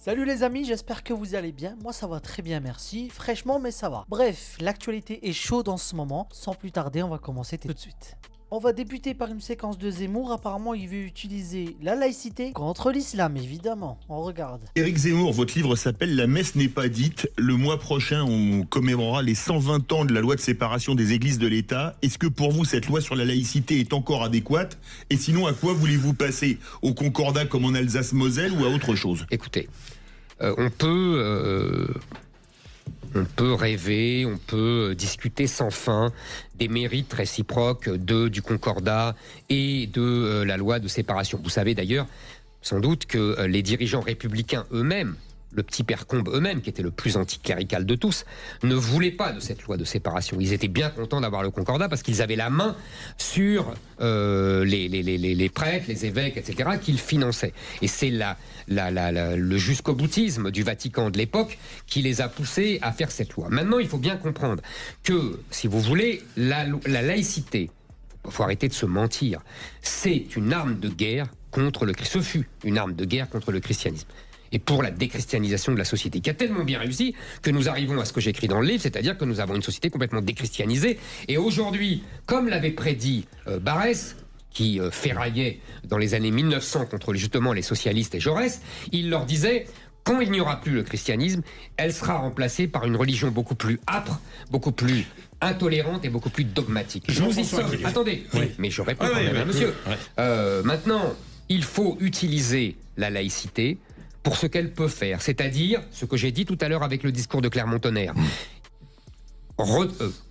Salut les amis, j'espère que vous allez bien. Moi ça va très bien, merci. Fraîchement, mais ça va. Bref, l'actualité est chaude en ce moment. Sans plus tarder, on va commencer tout de suite. On va débuter par une séquence de Zemmour. Apparemment, il veut utiliser la laïcité contre l'islam, évidemment. On regarde. Éric Zemmour, votre livre s'appelle La messe n'est pas dite. Le mois prochain, on commémorera les 120 ans de la loi de séparation des églises de l'État. Est-ce que pour vous, cette loi sur la laïcité est encore adéquate? Et sinon, à quoi voulez-vous passer? Au concordat comme en Alsace-Moselle ou à autre chose? Écoutez, on peut rêver, on peut discuter sans fin des mérites réciproques du concordat et de la loi de séparation. Vous savez d'ailleurs, sans doute, que les dirigeants républicains eux-mêmes, le petit père Combes eux-mêmes, qui était le plus anticlérical de tous, ne voulaient pas de cette loi de séparation. Ils étaient bien contents d'avoir le concordat parce qu'ils avaient la main sur les prêtres, les évêques, etc., qu'ils finançaient. Et c'est le jusqu'au-boutisme du Vatican de l'époque qui les a poussés à faire cette loi. Maintenant, il faut bien comprendre que, si vous voulez, la laïcité, il faut arrêter de se mentir, c'est une arme de guerre contre le christianisme. Ce fut une arme de guerre contre le christianisme et pour la déchristianisation de la société, qui a tellement bien réussi que nous arrivons à ce que j'écris dans le livre, c'est-à-dire que nous avons une société complètement déchristianisée. Et aujourd'hui, comme l'avait prédit Barès, qui ferraillait dans les années 1900 contre justement les socialistes et Jaurès, il leur disait: quand il n'y aura plus le christianisme, elle sera remplacée par une religion beaucoup plus âpre, beaucoup plus intolérante et beaucoup plus dogmatique. Nous y sommes. Attendez, oui, mais je réponds quand même à monsieur. Maintenant, il faut utiliser la laïcité pour ce qu'elle peut faire, c'est-à-dire ce que j'ai dit tout à l'heure avec le discours de Clermont-Tonnerre.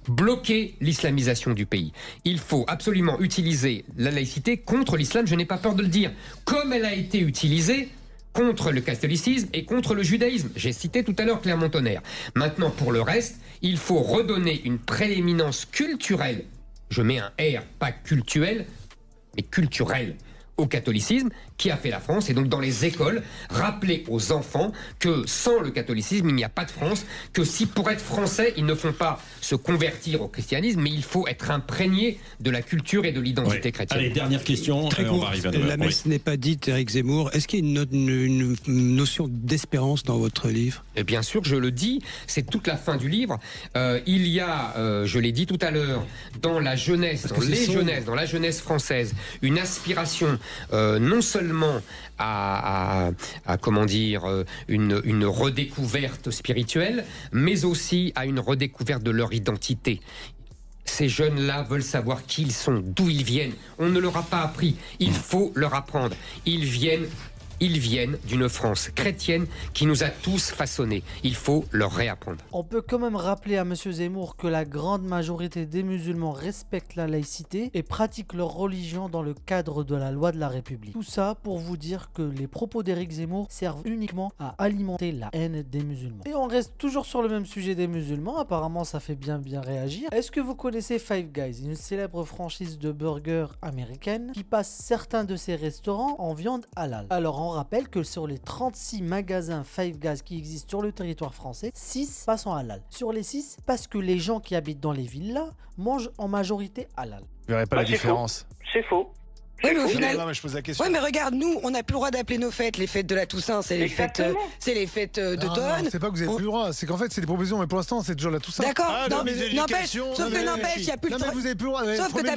Bloquer l'islamisation du pays. Il faut absolument utiliser la laïcité contre l'islam, je n'ai pas peur de le dire, comme elle a été utilisée contre le catholicisme et contre le judaïsme. J'ai cité tout à l'heure Clermont-Tonnerre. Maintenant, pour le reste, il faut redonner une prééminence culturelle, je mets un R, pas cultuel, mais culturel, au catholicisme qui a fait la France. Et donc dans les écoles, rappeler aux enfants que sans le catholicisme, il n'y a pas de France, que si pour être français, ils ne font pas se convertir au christianisme, mais il faut être imprégné de la culture et de l'identité chrétienne. Allez, dernière question, Très on court, va arriver à la messe n'est pas dite, Éric Zemmour. Est-ce qu'il y a une notion d'espérance dans votre livre? Et bien sûr, je le dis, c'est toute la fin du livre. Il y a, je l'ai dit tout à l'heure, dans la jeunesse, dans la jeunesse française, une aspiration non seulement à comment dire, une redécouverte spirituelle, mais aussi à une redécouverte de leur identité. Ces jeunes-là veulent savoir qui ils sont, d'où ils viennent. On ne leur a pas appris. Il faut leur apprendre. Ils viennent d'une France chrétienne qui nous a tous façonnés. Il faut leur réapprendre. On peut quand même rappeler à monsieur Zemmour que la grande majorité des musulmans respectent la laïcité et pratiquent leur religion dans le cadre de la loi de la République. Tout ça pour vous dire que les propos d'Éric Zemmour servent uniquement à alimenter la haine des musulmans. Et on reste toujours sur le même sujet des musulmans, apparemment ça fait bien réagir. Est-ce que vous connaissez Five Guys, une célèbre franchise de burgers américaine qui passe certains de ses restaurants en viande halal? Alors on rappelle que sur les 36 magasins Five Guys qui existent sur le territoire français, 6 passent en halal. Sur les 6, parce que les gens qui habitent dans les villas mangent en majorité halal. Vous verrez pas la différence. C'est faux. Oui, mais au final. Non, mais je pose la question. Ouais, mais regarde, nous, on n'a plus le droit d'appeler nos fêtes les fêtes de la Toussaint, c'est les fêtes, d'automne. C'est pas que vous avez plus le droit, c'est qu'en fait c'est des propositions, mais pour l'instant c'est toujours la Toussaint. D'accord, Ah, non, mais n'empêche, sauf que n'empêche, il n'y a plus Non, mais vous avez plus le droit. Sauf que t'as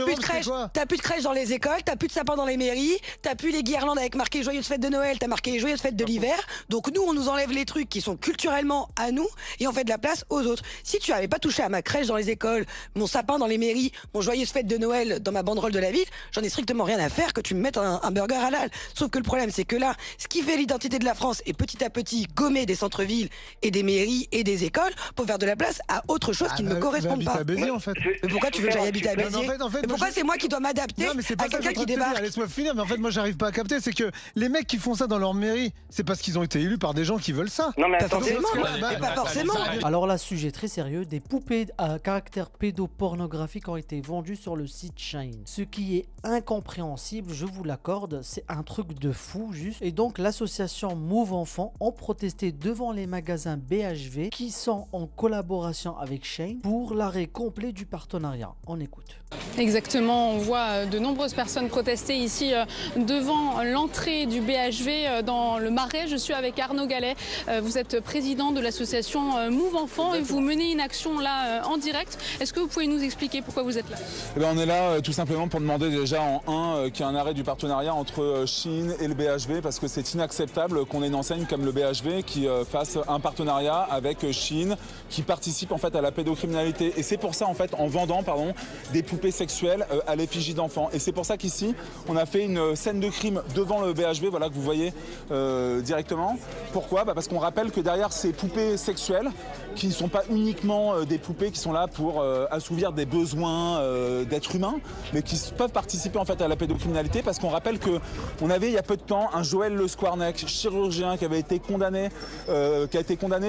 plus de crèche dans les écoles, t'as plus de sapins dans les mairies, t'as plus les guirlandes avec marqué joyeuses fêtes de Noël, t'as marqué joyeuses fêtes de l'hiver. Donc nous, on nous enlève les trucs qui sont culturellement à nous et on fait de la place aux autres. Si tu avais pas touché à ma crèche dans les écoles, mon sapin dans les mairies, mon joyeuse fête de Noël dans ma banderole de la ville, j'en ai strictement rien à faire que tu me mettes un burger halal. Sauf que le problème, c'est que là, ce qui fait l'identité de la France est petit à petit gommer des centres-villes et des mairies et des écoles pour faire de la place à autre chose qui ne me correspond pas. À Béziers, en fait. Mais pourquoi tu veux que j'aille habiter à Béziers? Mais pourquoi c'est moi qui dois m'adapter à quelqu'un qui débarque? Laisse-moi finir, mais en fait, moi, j'arrive pas à capter. C'est que les mecs qui font ça dans leur mairie, c'est parce qu'ils ont été élus par des gens qui veulent ça. Non, mais Pas attendez, forcément. Pas forcément. Alors là, sujet très sérieux, des poupées à caractère pédopornographique ont été vendues sur le site Shein. Ce qui est incompréhensible sensible, je vous l'accorde, c'est un truc de fou juste. Et donc l'association Move Enfants ont protesté devant les magasins BHV qui sont en collaboration avec Shein pour l'arrêt complet du partenariat. On écoute. Exactement, on voit de nombreuses personnes protester ici devant l'entrée du BHV dans le Marais. Je suis avec Arnaud Gallet, vous êtes président de l'association Move Enfants et vous menez une action là en direct. Est-ce que vous pouvez nous expliquer pourquoi vous êtes là? On est là tout simplement pour demander déjà qu'il y ait un arrêt du partenariat entre Shein et le BHV parce que c'est inacceptable qu'on ait une enseigne comme le BHV qui fasse un partenariat avec Shein qui participe en fait à la pédocriminalité. Et c'est pour ça en fait en vendant des poupées sexuelles à l'effigie d'enfants. Et c'est pour ça qu'ici on a fait une scène de crime devant le BHV, voilà que vous voyez directement. Pourquoi? Parce qu'on rappelle que derrière ces poupées sexuelles, qui ne sont pas uniquement des poupées qui sont là pour assouvir des besoins d'êtres humains, mais qui peuvent participer en fait à la pédocriminalité, parce qu'on rappelle qu'on avait il y a peu de temps un Joël Le Squarneck, chirurgien qui avait été condamné,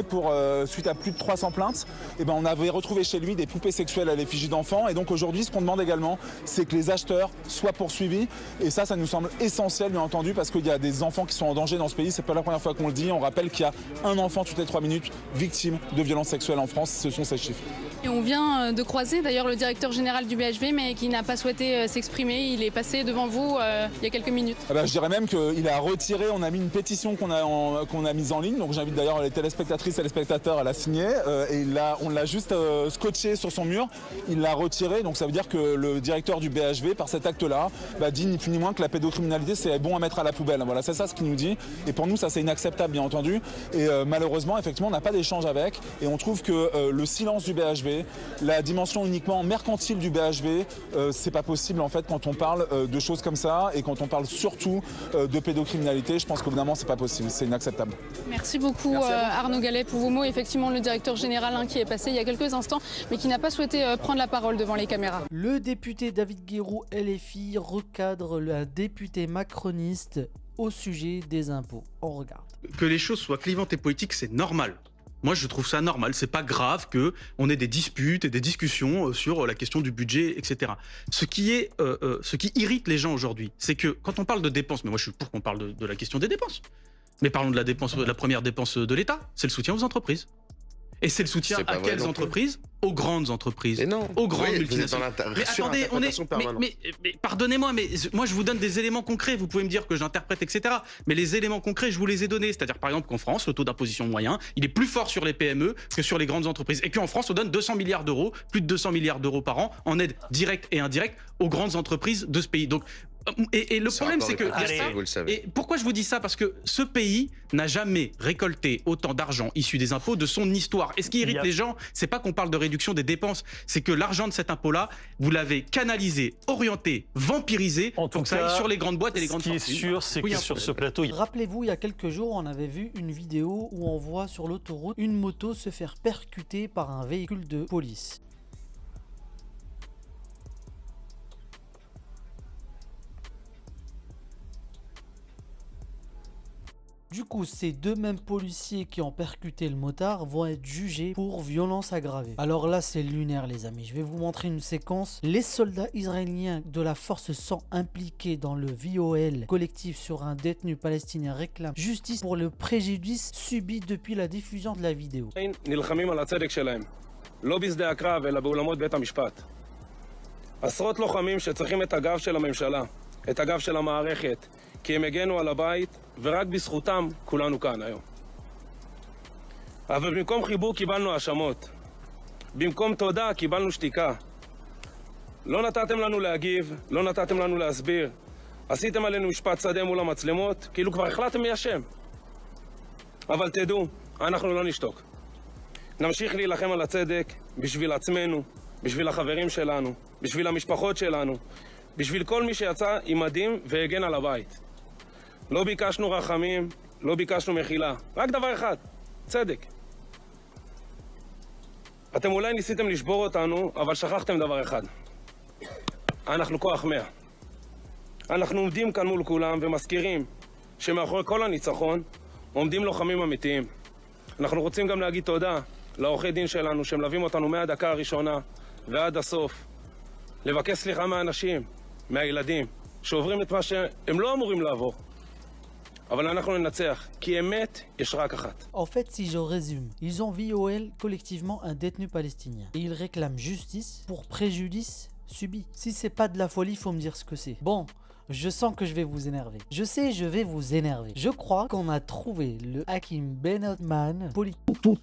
pour suite à plus de 300 plaintes. Et on avait retrouvé chez lui des poupées sexuelles à l'effigie d'enfants. Et donc aujourd'hui, ce qu'on demande également, c'est que les acheteurs soient poursuivis. Et ça nous semble essentiel, bien entendu, parce qu'il y a des enfants qui sont en danger dans ce pays. C'est pas la première fois qu'on le dit. On rappelle qu'il y a un enfant toutes les 3 minutes victime de violences sexuelles en France. Ce sont ces chiffres. Et on vient de croiser d'ailleurs le directeur général du BHV, mais qui n'a pas souhaité s'exprimer. Il est passé devant vous il y a quelques minutes. Je dirais même qu'il a retiré, on a mis une pétition qu'on a mise en ligne. Donc j'invite d'ailleurs les téléspectatrices et les spectateurs à la signer. Et on l'a juste scotché sur son mur. Il l'a retiré. Donc ça veut dire que le directeur du BHV, par cet acte-là, dit ni plus ni moins que la pédocriminalité, c'est bon à mettre à la poubelle. Voilà, c'est ça ce qu'il nous dit. Et pour nous, ça c'est inacceptable, bien entendu. Et malheureusement, effectivement, on n'a pas d'échange avec. Et on trouve que le silence du BHV, la dimension uniquement mercantile du BHV, c'est pas possible en fait quand on parle de choses comme ça et quand on parle surtout de pédocriminalité. Je pense qu'évidemment c'est pas possible, c'est inacceptable. Merci beaucoup Arnaud Gallet pour vos mots. Effectivement, le directeur général qui est passé il y a quelques instants, mais qui n'a pas souhaité prendre la parole devant les caméras. Le député David Guiraud LFI recadre un député macroniste au sujet des impôts. On regarde. Que les choses soient clivantes et politiques, c'est normal. Moi, je trouve ça normal. C'est pas grave qu'on ait des disputes et des discussions sur la question du budget, etc. Ce qui irrite les gens aujourd'hui, c'est que quand on parle de dépenses, mais moi je suis pour qu'on parle de la question des dépenses, mais parlons de la première dépense de l'État, c'est le soutien aux entreprises. Et c'est le soutien à quelles entreprises? Aux grandes entreprises, aux grandes multinationales. Mais attendez, mais pardonnez-moi, mais moi je vous donne des éléments concrets. Vous pouvez me dire que j'interprète, etc. Mais les éléments concrets, je vous les ai donnés. C'est-à-dire par exemple qu'en France, le taux d'imposition moyen, il est plus fort sur les PME que sur les grandes entreprises. Et qu'en France, on donne 200 milliards d'euros, plus de 200 milliards d'euros par an en aide directe et indirecte aux grandes entreprises de ce pays. Donc et le problème, c'est que et pourquoi je vous dis ça? Parce que ce pays n'a jamais récolté autant d'argent issu des impôts de son histoire. Et ce qui irrite les gens, c'est pas qu'on parle de réduction des dépenses, c'est que l'argent de cet impôt-là, vous l'avez canalisé, orienté, vampirisé pour que ça aille sur les grandes boîtes et les grandes fortunes. Ce qui est sûr, c'est que sur ce plateau... Rappelez-vous, il y a quelques jours, on avait vu une vidéo où on voit sur l'autoroute une moto se faire percuter par un véhicule de police. Du coup, ces deux mêmes policiers qui ont percuté le motard vont être jugés pour violence aggravée. Alors là, c'est lunaire les amis. Je vais vous montrer une séquence. Les soldats israéliens de la force sont impliqués dans le viol collectif sur un détenu palestinien réclame justice pour le préjudice subi depuis la diffusion de la vidéo. עשרות לוחמים שצריכים את הגב של הממשלה, את הגב של המערכת, כי הם הגנו על הבית, ורק בזכותם כולנו כאן היום. אבל במקום חיבור קיבלנו האשמות. במקום תודה קיבלנו שתיקה. לא נתתם לנו להגיב, לא נתתם לנו להסביר. עשיתם עלינו משפט שדה מול המצלמות, כאילו כבר החלטתם מי אשם. אבל תדעו, אנחנו לא נשתוק. נמשיך להילחם על הצדק בשביל עצמנו, בשביל החברים שלנו, בשביל המשפחות שלנו, בשביל כל מי שיצא עם מדים והגן על הבית. לא ביקשנו רחמים, לא ביקשנו מחילה. רק דבר אחד, צדק. אתם אולי ניסיתם לשבור אותנו, אבל שכחתם דבר אחד. אנחנו כוח 100. אנחנו עומדים כאן מול כולם ומזכירים שמאחורי כל הניצחון עומדים לוחמים אמיתיים. אנחנו רוצים גם להגיד תודה לעורכי דין שלנו שמלווים אותנו מהדקה הראשונה ועד הסוף. לבקש סליחה מהאנשים, מהילדים, שעוברים את מה שהם לא אמורים לעבור. אבל אנחנו ננצח, כי אמת יש רק אחת. En fait, si je résume, ils ont violé collectivement un détenu palestinien et ils réclament justice pour préjudice subi. Si c'est pas de la folie, faut me dire ce que c'est. Bon, je sens que je vais vous énerver. Je sais, je vais vous énerver. Je crois qu'on a trouvé le Hakim Ben Othman politique. Tout.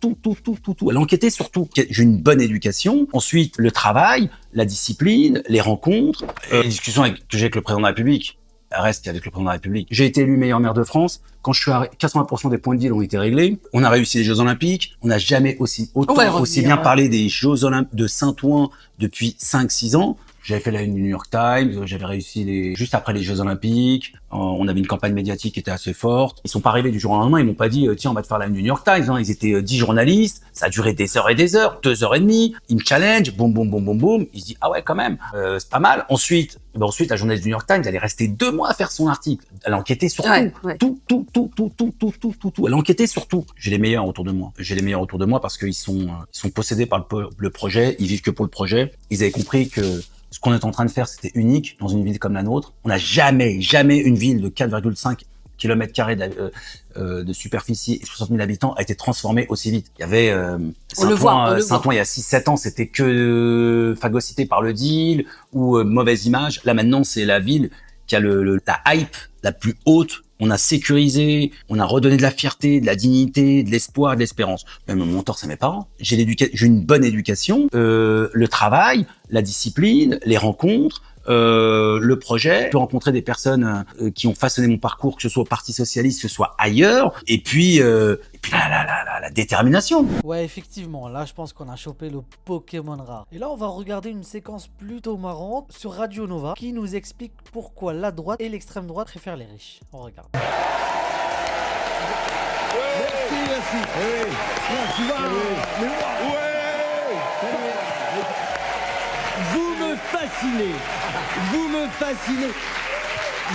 Elle enquêtait sur tout. J'ai une bonne éducation. Ensuite, le travail, la discipline, les rencontres, les discussions que j'ai avec le président de la République. Reste qu'avec le président de la République. J'ai été élu meilleur maire de France. Quand je suis arrivé, 80% des points de deal ont été réglés. On a réussi les Jeux Olympiques. On n'a jamais aussi bien parlé des Jeux Olympiques de Saint-Ouen depuis 5-6 ans. J'avais fait la une du New York Times, j'avais réussi juste après les Jeux Olympiques. On avait une campagne médiatique qui était assez forte. Ils sont pas arrivés du jour au lendemain, ils m'ont pas dit tiens on va te faire la une du New York Times. Ils étaient 10 journalistes, ça a duré des heures et des heures, 2h30. Ils me challenge, boum. Ils se disent ah ouais quand même, c'est pas mal. Ensuite la journaliste du New York Times, elle est restée 2 mois à faire son article. Elle a enquêté sur tout. Elle a enquêté sur tout. J'ai les meilleurs autour de moi parce qu'ils sont possédés par le projet. Ils vivent que pour le projet. Ils avaient compris que ce qu'on est en train de faire, c'était unique dans une ville comme la nôtre. On n'a jamais une ville de 4,5 km² de superficie et 60 000 habitants a été transformée aussi vite. Il y avait Saint-Ouen il y a 6-7 ans, c'était que phagocyté par le deal ou mauvaise image. Là maintenant, c'est la ville qui a la hype la plus haute. On a sécurisé, on a redonné de la fierté, de la dignité, de l'espoir, de l'espérance. Même mon mentor, c'est mes parents. J'ai une bonne éducation, le travail, la discipline, les rencontres, le projet. Je peux rencontrer des personnes qui ont façonné mon parcours, que ce soit au Parti Socialiste, que ce soit ailleurs. Et puis la détermination. Ouais, effectivement, là je pense qu'on a chopé le Pokémon rare. Et là on va regarder une séquence plutôt marrante sur Radio Nova qui nous explique pourquoi la droite et l'extrême droite préfèrent les riches. On regarde. Merci.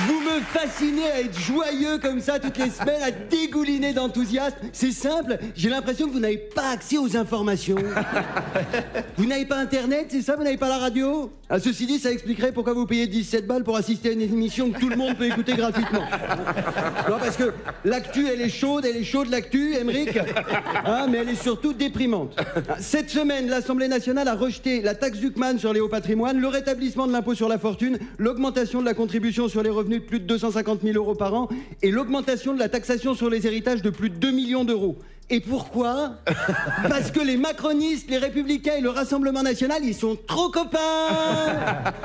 Vous me fascinez à être joyeux comme ça toutes les semaines, à dégouliner d'enthousiasme. C'est simple, j'ai l'impression que vous n'avez pas accès aux informations. Vous n'avez pas internet, c'est ça? Vous n'avez pas la radio? Ceci dit, ça expliquerait pourquoi vous payez 17 balles pour assister à une émission que tout le monde peut écouter gratuitement. Non, parce que l'actu, elle est chaude l'actu, Emmerich. Mais elle est surtout déprimante. Cette semaine, l'Assemblée nationale a rejeté la taxe Zuckman sur les hauts patrimoines, le rétablissement de l'impôt sur la fortune, l'augmentation de la contribution sur les revenus de plus de 250 000 € par an et l'augmentation de la taxation sur les héritages de plus de 2 millions d'euros. Et pourquoi? Parce que les macronistes, les républicains et le Rassemblement national, ils sont trop copains.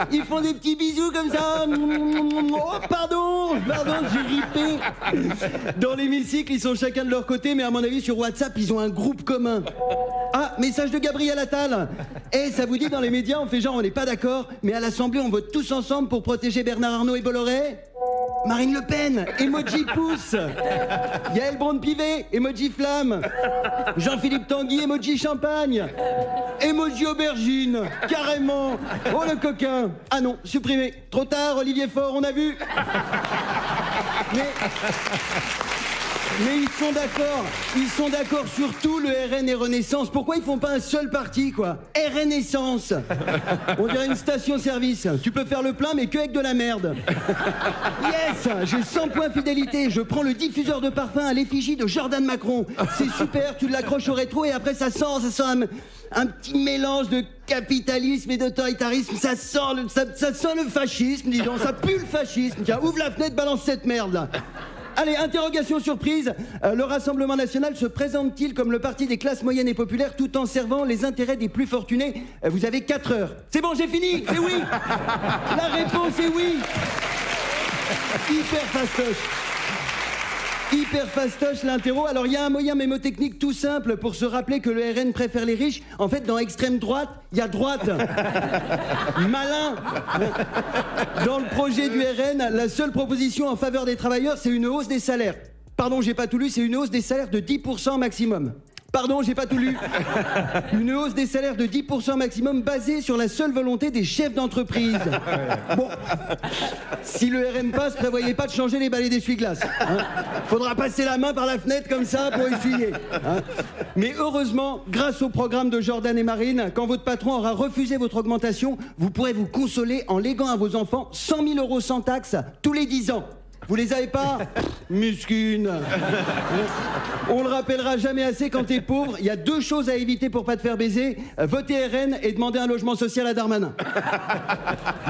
Ils font des petits bisous comme ça. Oh, pardon, j'ai ripé. Dans l'hémicycle, ils sont chacun de leur côté, mais à mon avis, sur WhatsApp, ils ont un groupe commun. Ah, message de Gabriel Attal. Ça vous dit, dans les médias, on fait genre, on n'est pas d'accord, mais à l'Assemblée, on vote tous ensemble pour protéger Bernard Arnault et Bolloré. Marine Le Pen, emoji pouce. Yael Braun-Pivet, emoji flamme. Jean-Philippe Tanguy, emoji champagne. Emoji aubergine, carrément. Oh le coquin. Ah non, supprimé. Trop tard, Olivier Faure, on a vu. Mais ils sont d'accord sur tout, le RN et Renaissance. Pourquoi ils font pas un seul parti, quoi? RN-essence. On dirait une station-service. Tu peux faire le plein, mais que avec de la merde. Yes, j'ai 100 points fidélité. Je prends le diffuseur de parfum à l'effigie de Jordan Macron. C'est super, tu l'accroches au rétro et après ça sent un petit mélange de capitalisme et d'autoritarisme. Ça sent le fascisme, dis donc. Ça pue le fascisme. Tiens, ouvre la fenêtre, balance cette merde, là. Allez, interrogation surprise. Le Rassemblement national se présente-t-il comme le parti des classes moyennes et populaires tout en servant les intérêts des plus fortunés? Vous avez 4 heures. C'est bon, j'ai fini. C'est oui. La réponse est oui. Hyper fastoche l'interro. Alors il y a un moyen mémotechnique tout simple pour se rappeler que le RN préfère les riches. En fait, dans extrême droite, il y a droite. Malin. Dans le projet du RN, la seule proposition en faveur des travailleurs, c'est une hausse des salaires. Pardon, j'ai pas tout lu, c'est une hausse des salaires de 10% maximum. Pardon, j'ai pas tout lu. Une hausse des salaires de 10% maximum basée sur la seule volonté des chefs d'entreprise. Bon, si le RN passe, prévoyez pas de changer les balais d'essuie-glace. Hein. Faudra passer la main par la fenêtre comme ça pour essuyer. Hein. Mais heureusement, grâce au programme de Jordan et Marine, quand votre patron aura refusé votre augmentation, vous pourrez vous consoler en léguant à vos enfants 100 000 € sans taxe tous les 10 ans. Vous les avez pas? Muscune. On le rappellera jamais assez, quand t'es pauvre, il y a 2 choses à éviter pour pas te faire baiser. Voter RN et demander un logement social à Darmanin.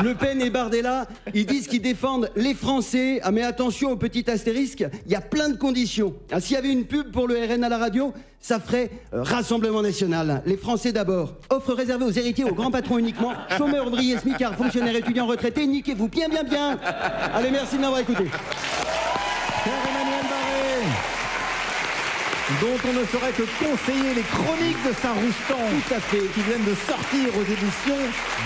Le Pen et Bardella, ils disent qu'ils défendent les Français. Ah mais attention au petit astérisque, il y a plein de conditions. Ah, s'il y avait une pub pour le RN à la radio, ça ferait Rassemblement National. Les Français d'abord. Offre réservée aux héritiers, aux grands patrons uniquement. Chômeurs, ouvriers, smicards, fonctionnaires, étudiants, retraités. Niquez-vous bien, bien, bien. Allez, merci de m'avoir écouté. Pierre-Emmanuel Barré, dont on ne saurait que conseiller les chroniques de Saint-Roustan, tout à fait, qui viennent de sortir aux éditions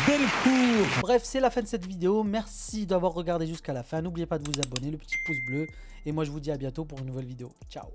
Delcourt. Bref, c'est la fin de cette vidéo. Merci d'avoir regardé jusqu'à la fin. N'oubliez pas de vous abonner, le petit pouce bleu. Et moi, je vous dis à bientôt pour une nouvelle vidéo. Ciao.